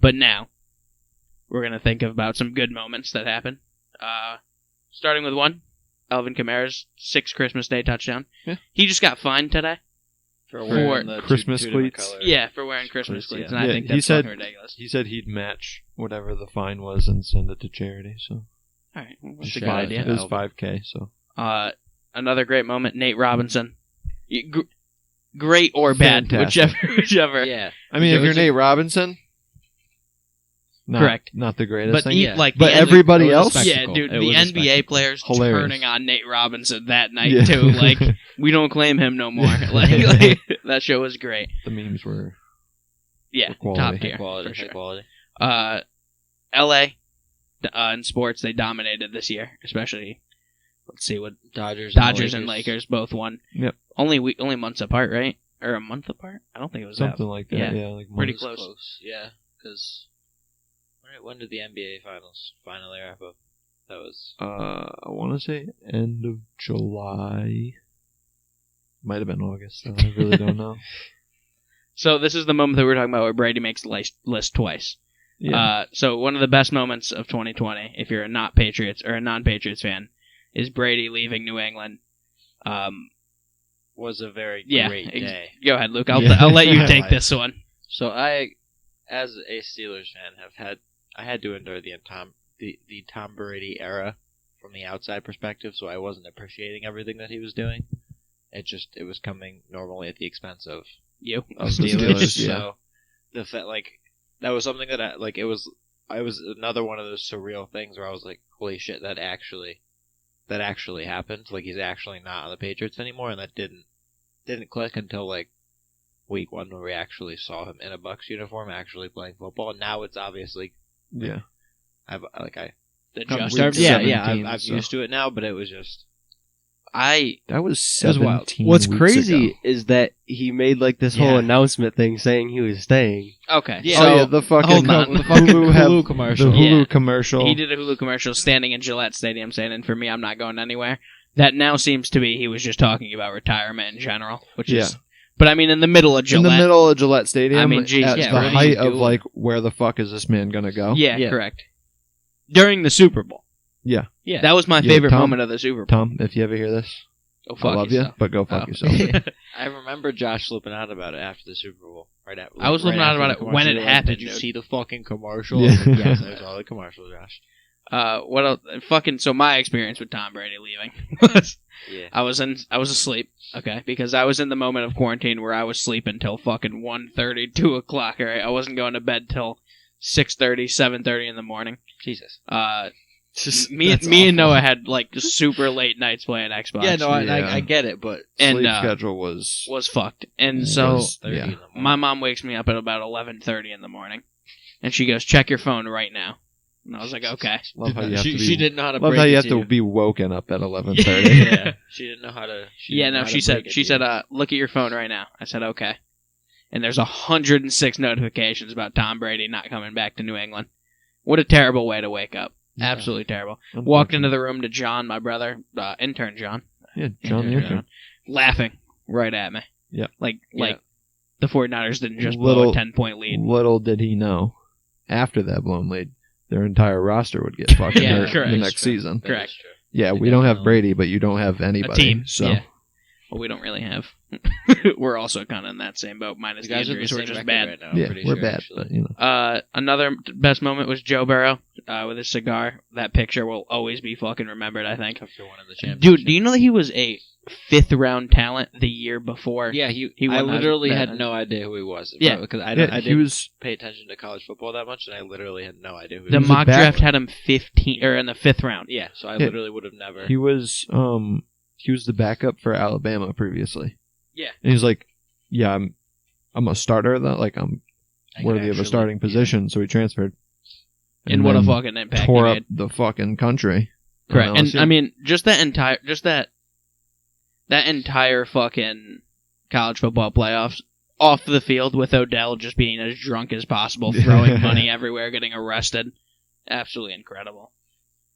But now, we're going to think about some good moments that happened. Starting with one, Alvin Kamara's 6th Christmas Day touchdown. Yeah. He just got fined today. For wearing the Christmas two cleats? colors. Yeah, for wearing Christmas cleats, and I Yeah, think he that's said- fucking ridiculous. He said he'd match whatever the fine was and send it to charity. So All right, well, that's a Just good five- idea. It was $5,000. So Another great moment, Nate Robinson. Great or bad, Fantastic. whichever. Yeah. I mean, It if you're was a- Nate Robinson, Correct. Not the greatest But thing. but everybody else, yeah, dude, It the was a NBA spectacle. players Hilarious. turning on Nate Robinson that night Yeah. too. Like, we don't claim him no more. Like that show was great. the memes were Yeah, quality. top High tier quality. for sure. High quality. LA in sports, they dominated this year, especially. Let's see what Dodgers and Lakers both won. Yep. Only months apart, right? Or a month apart? I don't think it was something that. like that. Yeah. Yeah, like Pretty months. close. Yeah, because when did the NBA finals finally wrap up? That was I want to say end of July. Might have been August. Though. I really don't know. So this is the moment that we're talking about where Brady makes the list twice. Yeah. So one of the best moments of 2020, if you're a non-Patriots fan, is Brady leaving New England. was a very Yeah, great day. Go ahead, Luke. I'll Yeah. let you take this one. So I, as a Steelers fan, I had to endure the Tom Brady era from the outside perspective. So I wasn't appreciating everything that he was doing. It was coming normally at the expense of You. Of the Steelers. Steelers, yeah. So the fact, that was something that I was another one of those surreal things where I was like, holy shit, that actually happened. Like, he's actually not on the Patriots anymore, and that didn't click until like week 1 when we actually saw him in a Bucs uniform actually playing football. And now it's obviously yeah. The Come just week yeah, 17, I'm so. used to it now, but it was just That was It was 17 wild. What's weeks crazy ago. is that he made like this whole Yeah. announcement thing saying he was staying. okay. Yeah. So Oh yeah, the fucking hold on. the fucking Hulu the commercial. Hulu Yeah. commercial. he did a Hulu commercial standing in Gillette Stadium saying, "And for me, I'm not going anywhere." That now seems to be he was just talking about retirement in general, which Yeah. is. But I mean, in the middle of in Gillette. the middle of Gillette Stadium. I mean, geez, at yeah, the what are you height of doing? like where the fuck is this man gonna go? Yeah, Yeah. correct. During the Super Bowl. Yeah. Yeah. That was my Yeah, favorite Tom- moment of the Super Bowl. Tom, if you ever hear this, Go I fuck love you, yourself. but go fuck Oh. yourself. I remember Josh flipping out about it after the Super Bowl. I was flipping out after about the it commercial. when it You're like, happened, Did you dude." see the fucking commercial? Yeah. I was like, yes, I saw the commercial, Josh. What else? So my experience with Tom Brady leaving was Yeah. I was asleep, okay, because I was in the moment of quarantine where I was sleeping till fucking 1:30, 2 o'clock. All right, I wasn't going to bed till 6:30, 7:30 in the morning. Jesus. Me and Noah had like super late nights playing Xbox. Yeah, no, Yeah. I get it, but and Sleep schedule was fucked. And so Was- 30 yeah. in the morning. my mom wakes me up at about 11:30 in the morning, and she goes, "Check your phone right now." And I was like, "Okay." love how you have she, to be. she didn't know how to love break how it you have to to you. be woken up at 11:30. Yeah. She didn't know how to. Yeah, no, she said, "Look at your phone right now." I said, "Okay." And there's 106 notifications about Tom Brady not coming back to New England. What a terrible way to wake up. Yeah. Absolutely terrible. Walked into the room to John, my brother, intern John. Yeah, John the intern. Laughing right at me. Yeah. Like Yeah. the 49ers didn't just blow a 10-point lead. Little did he know, after that blown lead, their entire roster would get fucking Yeah, hurt correct. the next season. That Correct. is true. Yeah, They we don't have definitely- Brady, but you don't have anybody. A team. So Yeah. Well, we don't really have. We're also kind of in that same boat, minus You the guys are the injuries, same which is record bad. right now. I'm yeah, pretty we're sure, bad, actually. but you know. Another best moment was Joe Burrow with his cigar. That picture will always be fucking remembered, I think. After one of the championships. Dude, do you know that he was a 5th-round talent the year before? Yeah, He I won literally that- had no idea who he was. Yeah. because I Yeah, he didn't was. pay attention to college football that much, and I literally had no idea who The he was. a mock back- draft had him 15 or in the 5th round. Yeah, so I Yeah. literally would have never. He was. He was the backup for Alabama previously. Yeah. And he's like, yeah, I'm a starter though. Like I'm I could worthy of a actually- starting position, so he transferred. And what a then fucking impact he tore up made. the fucking country. on Correct. And LSU. I mean, just that entire fucking college football playoffs off the field with Odell just being as drunk as possible, throwing money everywhere, getting arrested. Absolutely incredible.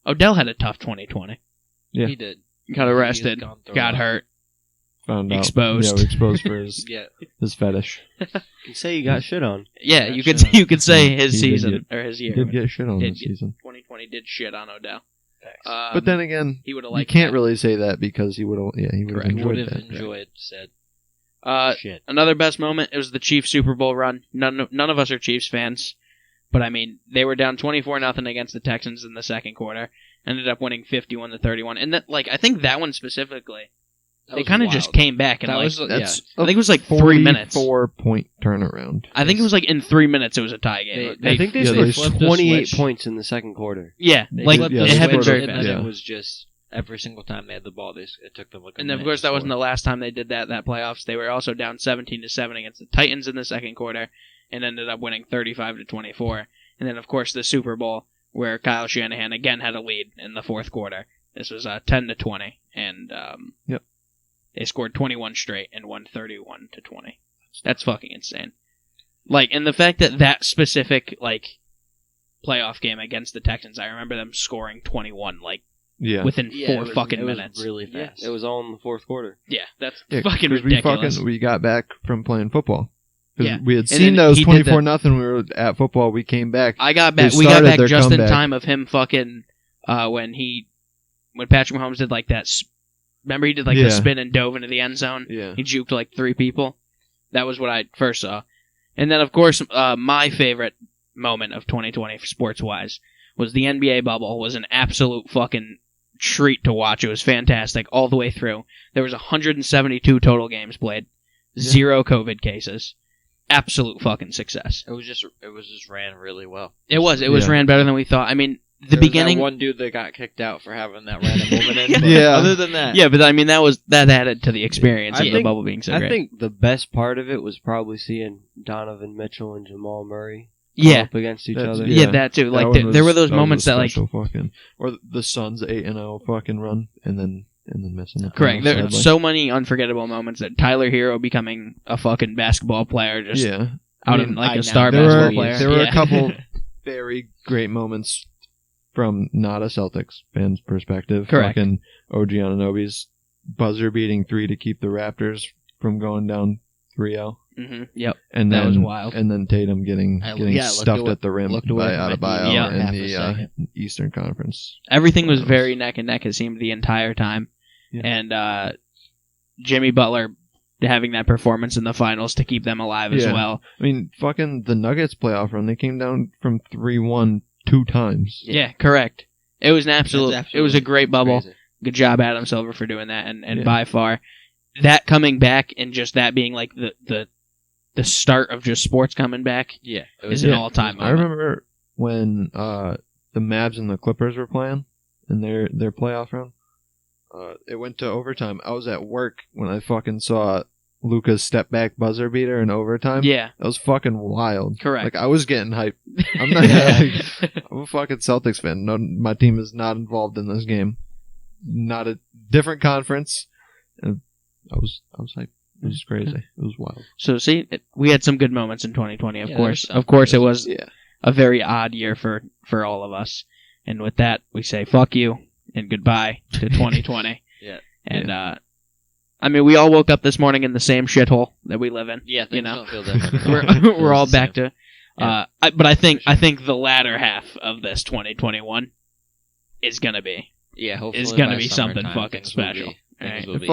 Odell had a tough 2020. Yeah. He did. Got arrested, He's gone through a got lot. hurt, found out. Exposed. Yeah, exposed for his Yeah. his fetish. You can say you got shit on. Yeah, Yeah, you could shit on. you could say his He did season or his He year. did get shit on Did this get- season. 2020 did shit on Odell. But then again, he would have you liked can't that. really say that because he would have. Yeah, he would have Correct. enjoyed Would have that. enjoyed said Uh, shit. another best moment, it was the Chiefs Super Bowl run. None of us are Chiefs fans, but I mean, they were down 24-0 against the Texans in the second quarter. Ended up winning 51-31, and that, like, I think that one specifically, That they was kind of wild. just came back and That like, was That's I think it was like 3 minutes. 4-point turnaround. I think it was like in 3 minutes it was a tie game. They- I think they yeah, they scored flipped the 28 switch. points in the second quarter. yeah, They like flipped yeah, it the they had been switch, very and fast. then Yeah. it was just every single time they had the ball, it took them like a And of minute course, to that wasn't score. the last time they did that playoffs. They were also down 17-7 against the Titans in the second quarter, and ended up winning 35-24. And then, of course, the Super Bowl where Kyle Shanahan again had a lead in the fourth quarter. This was 10-20, and Yep. they scored 21 straight and won 31-20. That's fucking insane. Like, and the fact that specific like playoff game against the Texans, I remember them scoring 21 like Yeah. within Yeah, 4 it was- fucking it was minutes. really Yeah, fast. it was all in the fourth quarter. Yeah, that's Yeah, fucking 'cause ridiculous. we got back from playing football. 'Cause Yeah. we had And seen then those he did the- 24-0. We were at football. We came back. I got They back. We got started back their just in comeback. time of him fucking when Patrick Mahomes did like that. Remember he did like Yeah. the spin and dove into the end zone. Yeah. He juked like 3 people. That was what I first saw. And then of course my favorite moment of 2020 sports wise was the NBA bubble. Was an absolute fucking treat to watch. It was fantastic all the way through. There was 172 total games played. 0 COVID cases. Absolute fucking success. It was just ran really well. It was Yeah. ran better than we thought. I mean, the There was beginning. that one dude that got kicked out for having that random moment in. but Yeah. Other than that, Yeah, but I mean that added to the experience I of the think- bubble being so I great. think the best part of it was probably seeing Donovan Mitchell and Jamal Murray go yeah, up against each That's- other. yeah, yeah. that too. That Like one there were was- those that moments was a that like special fucking, or the Suns 8-0 fucking run, and then missing the correct. playoffs, There are sadly. so many unforgettable moments that Tyler Hero becoming a fucking basketball player, just yeah. out I of mean, like I a know. star There basketball were player. there were Yeah. a couple very great moments from not a Celtics fan's perspective. Correct. Fucking OG Anunoby's buzzer beating 3 to keep the Raptors from going down 3-0. Yep. And That then was wild. And then Tatum getting I looked stuffed away- at the rim looked away by from my Adebayo TV Yeah. for in half a the second. Eastern Conference. Everything was Finals. very neck and neck. It seemed the entire time, Yeah. and Jimmy Butler having that performance in the finals to keep them alive as Yeah. well. I mean, fucking the Nuggets playoff run, they came down from 3-1 2 times. Yeah, correct. It was an That's absolute. It was a absolutely great bubble. crazy. Good job, Adam Silver, for doing that, and Yeah. by far, that coming back and just that being like the start of just sports coming back Yeah, it is was an Yeah. all-time I moment. remember when the Mavs and the Clippers were playing in their playoff run. It went to overtime. I was at work when I fucking saw Luka's step back buzzer beater in overtime. Yeah, That was fucking wild. correct. Like I was getting hyped. I'm not. I'm a fucking Celtics fan. No, my team is not involved in this game. Not a different conference. And I was hyped. It was crazy. It was wild. So see, we had some good moments in 2020. Of Yeah, course, there's some. of course, it was Yeah. a very odd year for all of us. And with that, we say fuck you and goodbye to 2020. Yeah. And I mean, we all woke up this morning in the same shithole that we live in. Yeah, things you know, don't feel different. we're all back to. Yeah. But I think the latter half of this 2021 is gonna be Yeah, hopefully is gonna by be something summertime, fucking things will special. be- things Alright. will be